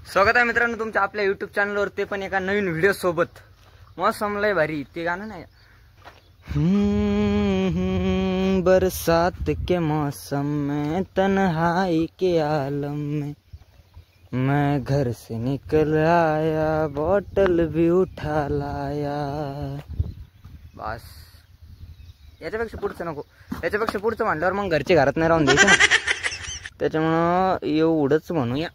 स्वागत आहे मित्रांनो तुमच्या आपल्या YouTube चॅनलवर, ते पण एका नवीन व्हिडिओ सोबत। मौसम लय भारी, ते गाणं नाही बरसात के मौसम में तन्हाई के आलम में मैं घर से निकल आया, बॉटल भी उठा लाया। बस याच्यापेक्षा पुढचं नको, याच्यापेक्षा पुढचं म्हणल्यावर मग घरचे घरात नाही राहून द्यायचं ना, त्याच्यामुळं एवढंच म्हणूया।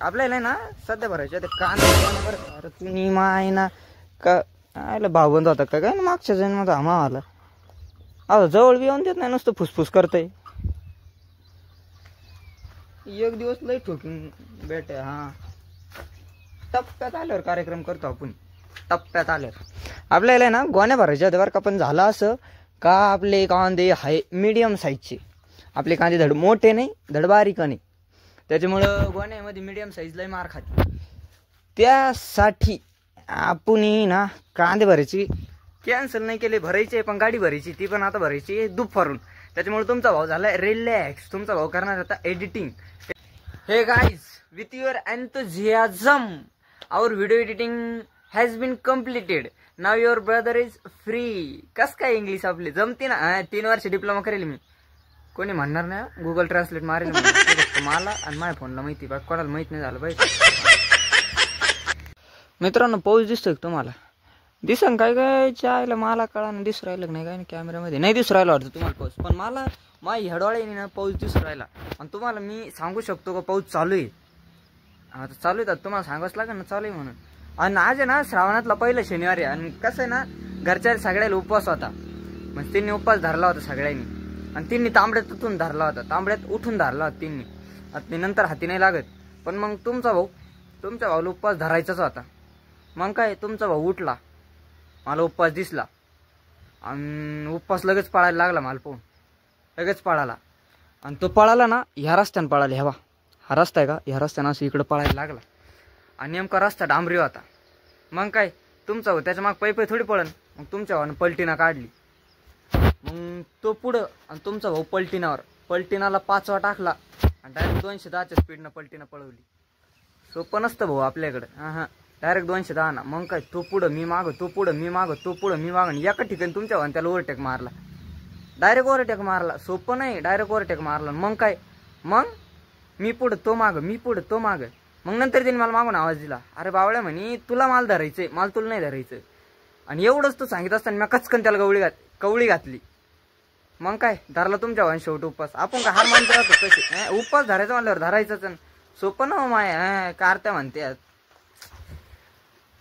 आपल्याला ना सध्या भरायच्या ते कांदे तुम्ही माय ना का आयला भावबंद होता का काय ना मागच्या जन्मात आम्हाला आता जवळ बी येऊन देत नाही, नुसतं फुसफुस करतय। एक दिवस लय ठोकीन बेटे। हा टप्प्यात आल्यावर कार्यक्रम करतो आपण, टप्प्यात आल्यावर आपल्याला ना गोण्या भरायच्या होत्या बरं का। पण झालं असं का आपले कांदे हाय मीडियम साईजचे, आपले कांदे धड मोठे नाही धड बारीक नाही, त्याच्यामुळं गोण्यामध्ये मीडियम साईज लय मार खाते। त्यासाठी आपण ना कांदे भरायची कॅन्सल नाही केले, भरायचे पण गाडी भरायची, ती पण आता भरायची दुपारून। त्याच्यामुळे तुमचा भाऊ झाला रिलॅक्स, तुमचा भाऊ करणार आता editing. Hey guys, with your enthusiasm our video editing has been completed, now your brother is free. कस काय इंग्लिश आपली जमते ना, 3 वर्ष डिप्लोमा करेल मी, कोणी म्हणणार नाही, गुगल ट्रान्सलेट मारेल मला आणि माझ्या फोनला माहिती, बघ कोणाला माहित नाही झालं पाहिजे। मित्रांनो पाऊस दिसतोय तुम्हाला? दिसन काय काय चायला मला कळानं दिसू राहिलं नाही काय, कॅमेऱ्यामध्ये नाही दिसू राहिला वाटतं तुम्हाला पाऊस, पण मला माझ्या हेडवाळ्याने ना पाऊस दिसू राहिला। आणि तुम्हाला मी सांगू शकतो का पाऊस चालू आहे, आता चालू आहे, तुम्हाला सांगावंच लागेल ना चालू आहे म्हणून। आणि आज आहे ना श्रावणातला पहिला शनिवार आहे, आणि कसं आहे ना घरच्या सगळ्याला उपवास होता, म्हणजे त्यांनी उपवास धरला होता सगळ्यांनी, आणि तिन्ही तांबड्यात उठून धरला होता, तांबड्यात उठून धरला होता तिन्ही, आता नंतर हाती नाही लागत। पण मग तुमचा भाऊला उपवास धरायचाच होता, मग काय तुमचा भाऊ उठला, मला उपवास दिसला आणि उपवास लगेच पळायला लागला, मला पाहून लगेच पळाला। आणि तो पळाला ना ह्या रस्त्यानं पळाला, ह्या हा रस्ता आहे का, ह्या रस्त्यानं असं इकडं पळायला लागला, आणि नेमका रस्ता डांबरी होता। मग काय तुमचा भाऊ त्याच्या माग पै थोडी पळन, मग तुमच्या भावानं पलटीना काढली, मग तो पुढं आणि तुमचा भाऊ पलटीनाला 5वा टाकला, आणि डायरेक्ट 210च्या स्पीडनं पलटीना पळवली। सोपं नसतं भाऊ आपल्याकडं, हा डायरेक्ट 210 ना। मग काय तो पुढं मी मागं, तो पुढं मी मागं, तो पुढं मी मागं, एका ठिकाणी तुमच्या भावानं त्याला ओव्हरटेक मारला, डायरेक्ट ओव्हरटेक मारला। सोपं नाही, डायरेक्ट ओव्हरटेक मारला। मग काय, मग मी पुढं तो मागं, मी पुढं तो मागं, मग नंतर त्यांनी मला मागून आवाज दिला, अरे बावळ्या म्हणे तुला माल धरायचंय, माल तुला नाही धरायचं। आणि एवढंच तो सांगित असताना मी कचकन त्याला कवळी घातली। मग काय धरला तुमच्या भावाने शेवटी उपवास। आपण काय हार मानतो राहतो कसे, उपवास धरायचा म्हणल्यावर धरायचंच, सोपं ना माय कारत्या म्हणते।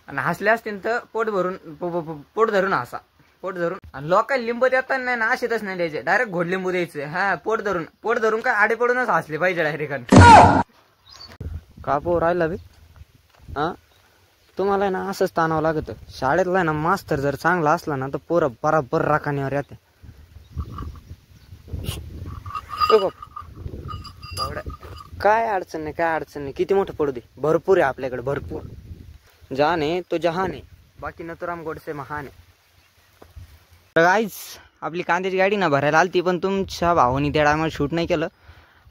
आणि हसले असतील तर पोट धरून हसा, पोट धरून। आणि लोकांना लिंबू देतात नाही ना, असेच नाही द्यायचे, डायरेक्ट घोड लिंबू द्यायचे। हा पोट धरून काय आडे पडूनच हसले पाहिजे डायरेक्ट। का पो राहिला बी हा, तुम्हाला ना असंच ताणावं लागतं। शाळेतला ना मास्तर जर चांगला असला ना तर पोरं बराबर राखाण्यावर येते। काय अडचण नाही, किती मोठं पडू दे, भरपूर आहे आपल्याकडे, भरपूर। जाने तो जहान आहे, बाकी नथुराम गोडसे महान आहे। गाईज आपली कांद्याची गाडी ना भरायला आलती, पण तुमच्या भावानी त्या टायमाला शूट नाही केलं,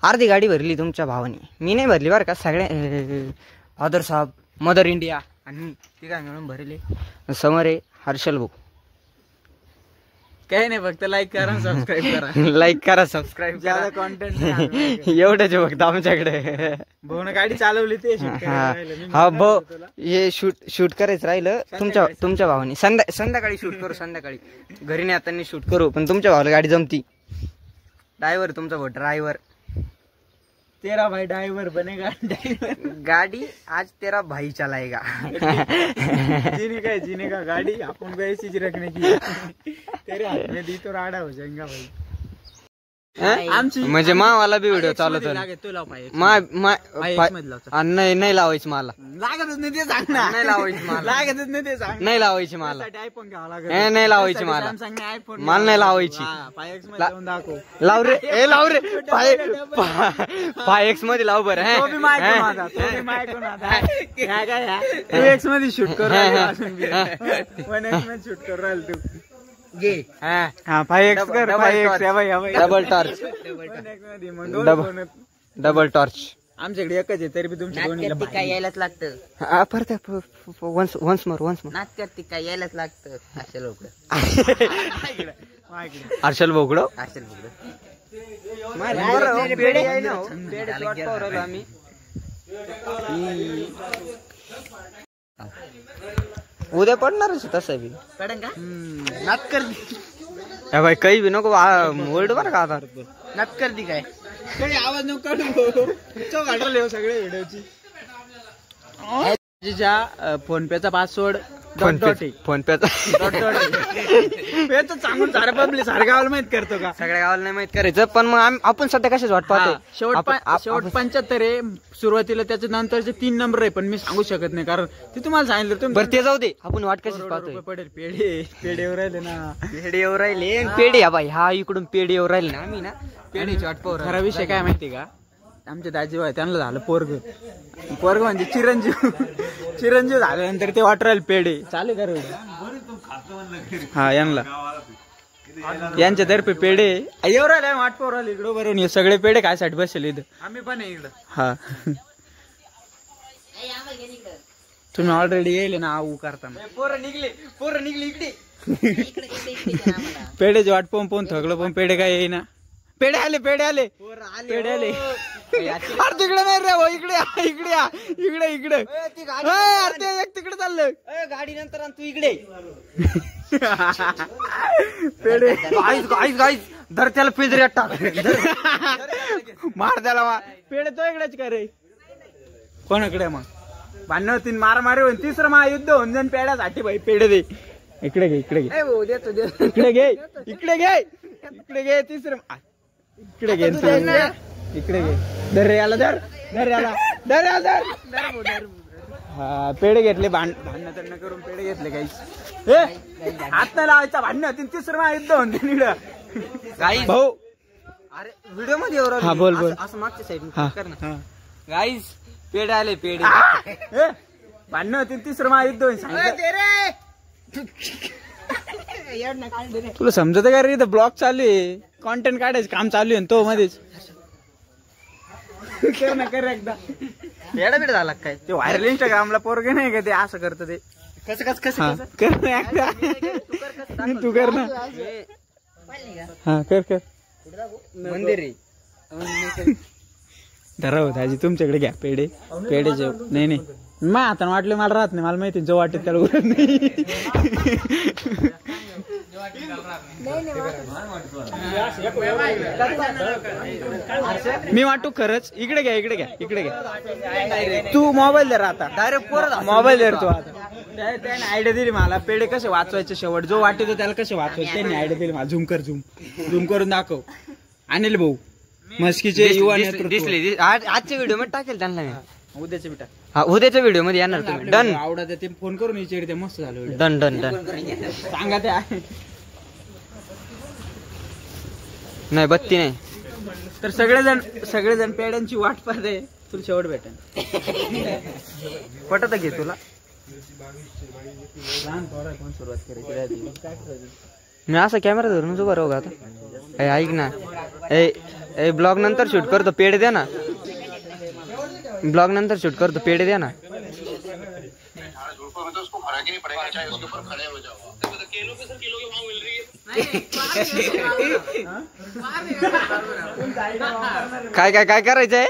अर्धी गाडी भरली तुमच्या भावानी, मी नाही भरली बरं का। सगळे फादर साहेब, मदर इंडिया आणि ती काय मिळून भरली। समोर आहे हर्षल भाऊ, काही नाही फक्त लाईक करा सबस्क्राईब करा, लाईक करा सबस्क्राईब, ज्यादा कॉन्टेंट एवढंच फक्त आमच्याकडे। भाऊने गाडी चालवली ते हा भाऊ, हे शूट करायचं राहिलं तुमच्या भावानी, संध्याकाळी शूट करू, संध्याकाळी घरी नाही आता शूट करू, पण तुमच्या भावाला गाडी जमती। ड्रायव्हर तुमचा भाऊ ड्रायव्हर, तेरा भाई ड्राइवर बनेगा, गाड़ी आज तेरा भाई चलाएगा। जीने का गाड़ी अपन को ऐसी चीज रखने की, तेरे हाथ में दी तो राडा हो जाएगा भाई। म्हणजे मावाला बी व्हिडिओ चालवतो, नाही लावायची मला, लागतच नाही ते सांग ना, नाही लावायची मला, लागतच नाही ते सांग, नाही लावायची मला, आयफोन घ्यावा लागेल, नाही लावायची मला, मला नाही लावायची, लाव रे, ए लाव रे, 5X मध्ये लाव बरं, 2X मध्ये शूट करू, 1X मध्ये शूट करू राहिल तू, हाँ 5X कर, 5X double torch, double torch. आमच्याकडे एकच आहे तरी बी तुमच्या दोन्हीला काय यायलाच लागतं. परत वन्स मोर नाच करते काय यायलाच लागतं. अशा लोक हर्षल बोकडो असेल बघ. आम्ही उद्या पडणारच तसं बी पडन का नाच कर भाई काही बी नको ओल्ड बरं का आता नाच करते काय काही आवाज नको काढू चौक आठवले सगळे व्हिडिओची. फोन पेचा पासवर्ड फोन पेचा सांगून सारे पब्लिक सारे गावाला माहित करतो का. सगळ्या गावाला नाही माहित करायचं पण मग आपण सध्या कशाच वाट पाहतो. शेवट 75 आहे सुरुवातीला. त्याच्या नंतरचे 3 नंबर आहे पण मी सांगू शकत नाही कारण ते तुम्हाला सांगितलं. बरं ते जाऊ दे आपण वाट कशाच पाहतोय. पडेल पेढे येऊ राहिले ना. पेढे येऊ राहिले पेढे हा बाई हा इकडून पेढे येऊ राहिले ना आम्ही ना पेढेची वाट पाहू. खरा विषय काय माहिती का आमचे दाजीबाई त्यांना झालं पोरग म्हणजे चिरंजीव झाल्यानंतर ते वाटर राहील पेढे चालू कर. हा यांच्यातर्फे पेढे येऊ राहिले वाट पाहू राहिले इकडं बरोबर. हे सगळे पेढे काय साठी बसले इथं आम्ही पण इकडं. हा तुम्ही ऑलरेडी येईल ना आऊ करताना. पोरं निघले इकडे पेढेची वाट पाहून थकलं पण पेढे काय येईना. पेढे आले अरे तिकडे नाही रे भाऊ इकडे अरे ते एक तिकडे चाललं गाडी नंतर तू इकडे पेढे गाईज धर त्याला पिंजऱ्यात टाक मार त्याला पेढे तो इकडेच का रे कोणाकडे मग भांडण होती मारामारी होईल. तिसरं महायुद्ध होऊन जाईन पेढ्यासाठी भाई. पेढे दे इकडे घे इकडे घे तिसरं इकडे घे धर याला हा पेढे घेतले भांडण त्यांना करून पेढे घेतले काही हात नाही लावायचा. भांडण होती तिसरं महायुद्ध होऊन जाईन भाऊ. अरे व्हिडिओ मध्ये येऊ हा बोल असं मागच्या साईड कर ना. गाईज पेढे आले भांडण होती तिसरं महायुद्ध होईल सांगितलं. तुला समजत का रे इथं ब्लॉग चालू आहे कॉन्टेंट काढायचं काम चालू आहे तो मध्येच कर एकदा. येडा बिड झाला काय ते व्हायरल इंस्टाग्रामला पोरगे नाही का ते असं करतं ते कसं कर ना एकदा. तू कर ना हा कर मंदिर धरा हो दाजी तुमच्याकडे घ्या पेढे जेव नाही मग आता वाटले मला राहत नाही मला माहिती जो वाटत त्याला उरत नाही. मी वाटू खरंच इकडे घ्या तू मोबाईल धर आता डायरेक्ट पोरं मोबाईल धर तू आता. त्याने आयडिया दिली मला पेढे कसे वाचवायचे शेवट जो वाटतो त्याला कसे वाचवायचे त्यांनी आयडिया दिली मला. झूम करून दाखव. अनिल भाऊ मस्कीचे युवा दिसले आजच्या व्हिडिओ मध्ये टाकेल त्यांना मी उद्याचे बेटा. हा उद्याच्या व्हिडिओ मध्ये येणार तुम्ही. डन आवडत ते फोन करून विचार ते मस्त झालं. डन सांगा ते आहे नाही बत्ती नाही तर सगळेजण पेड्यांची वाट पाहते. तुला शेवट भेटेल पटत घे तुला. कोण सुरुवात करायची मी असा कॅमेरा धरून उभा राहू का आता. ऐक ना ब्लॉग नंतर शूट करतो पेढे द्या ना. ब्लॉग नंतर शूट करतो पेढे द्या ना. काय करायचंय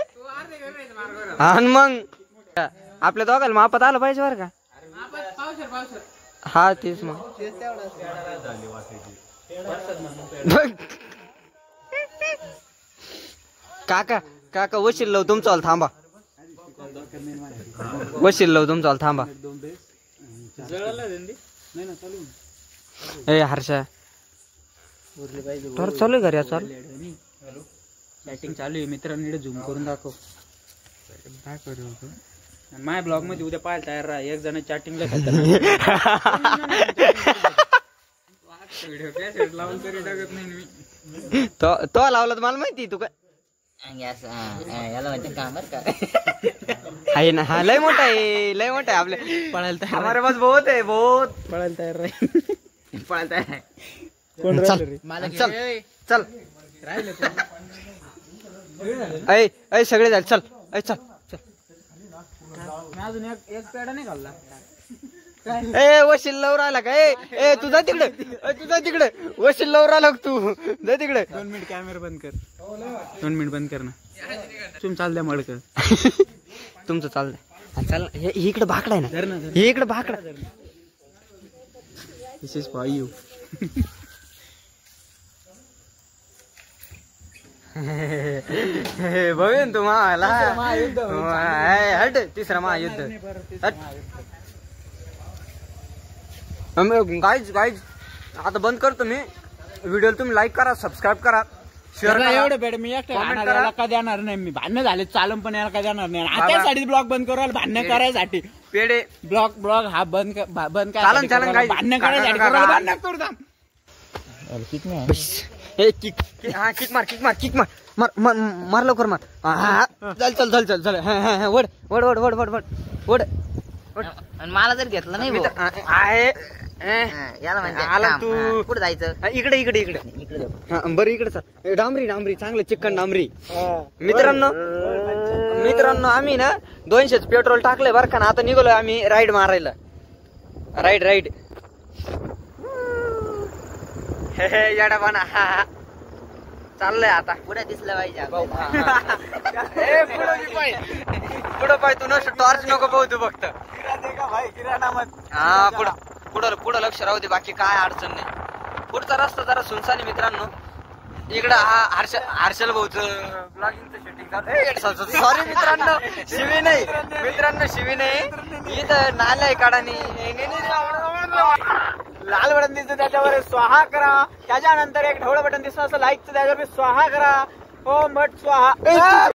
आणि मग आपल्या दोघाला मापात आलं पाहिजे बरं का. हा तेच मग काका वशील लव तुमचा थांबा. ए हर्षा चालू घरी चाल चॅटिंग चालू आहे मित्रांनी झूम करून दाखव. माझ्या ब्लॉग मध्ये उद्या पाहायला तयार राहा. एक जण चॅटिंगला व्हिडिओ लावून तरी टाकत नाही मी. तो लावला तर मला माहिती तू काय याला माहिती काम का आहे ना. हा लय मोठा आहे आपले पळायला तयार. हमारे पास बहुत पळायला तयार राहील. पळायला तयार कोण चल ऐ सगळे झाले चल. चल चल. मी अजून एक पेढा नाही खाल्ला. ए वशील लवर आला का? ए तुझा तिकडे, तुझा तिकडे वशील लवर आला का तू? जा तिकडे. 2 मिनिट कॅमेरा बंद कर. 2 मिनिट बंद कर ना. तुम्ही चाल द्या मडकं. तुमचं चाललंय. चाल हे इकडे भाकडा आहे ना. धर ना, धर. हे इकडे भाकडा. दिस इज फॉर यू. बघेन तुम्हाला महायुद्ध होईल. हट. तिसरा महायुद्ध. हट. गाईज गाईज आता बंद करतो मी व्हिडिओ. तुम्ही लाईक करा, सबस्क्राईब करा, शेअर करा. एवढं पेड मी एकटा Comment खाणार, करा. याला का देणार नाही मी. भांडणं झाले चालून पण याला का देणार नाही. बाबा. त्यासाठी ब्लॉग बंद करू भांडणं करायसाठी. पेढे ब्लॉग हा बंद चालन, काय चालन, guys. भांडणं करायसाठी काका, करू, काका. भांडणं करू थांब. किती नाही हे किक हा किक मार, किक मार, किक मार, मार मार लवकर मार. हा चल चल चल चल चल. वड वड वड वड वड वड वड. आणि मला जर घेतलं नाही भाऊ. आहे याला आला म्हणजे तू. कुठं जायचं? इकडे इकडे इकडे. इकडे जाऊ. हा, बरं इकडे चल. डांबरी डांबरी चांगलं चिकन डांबरी. मित्रांनो मित्रांनो आम्ही ना 200 पेट्रोल टाकलंय बरं का ना. आता निघालोय आम्ही राईड मारायला. राईड हे येडापाना. चाललंय आता. पुढे दिसलं पाहिजे भाऊ, आपल्याला. पुढं पाय तू नसं टॉर्च नको पाहू तू फक्त. हा पुढं पुढं पुढं लक्ष राहू दे. बाकी काय अडचण नाही. पुढचा रस्ता जरा सुनसानी मित्रांनो. इकडं हा हर्षल भाऊचं ब्लॉगिंगचं शूटिंग. सॉरी मित्रांनो, शिवी नाही मित्रांनो, शिवी नाही. इथं नाल्या आहे काढानी. लाल बटन दिसतं त्याच्यावर स्वाहा करा. त्याच्यानंतर एक ढवळं बटन दिसतं असं लाईकचं, त्याच्यावर स्वाहा करा. हो मट स्वाहा.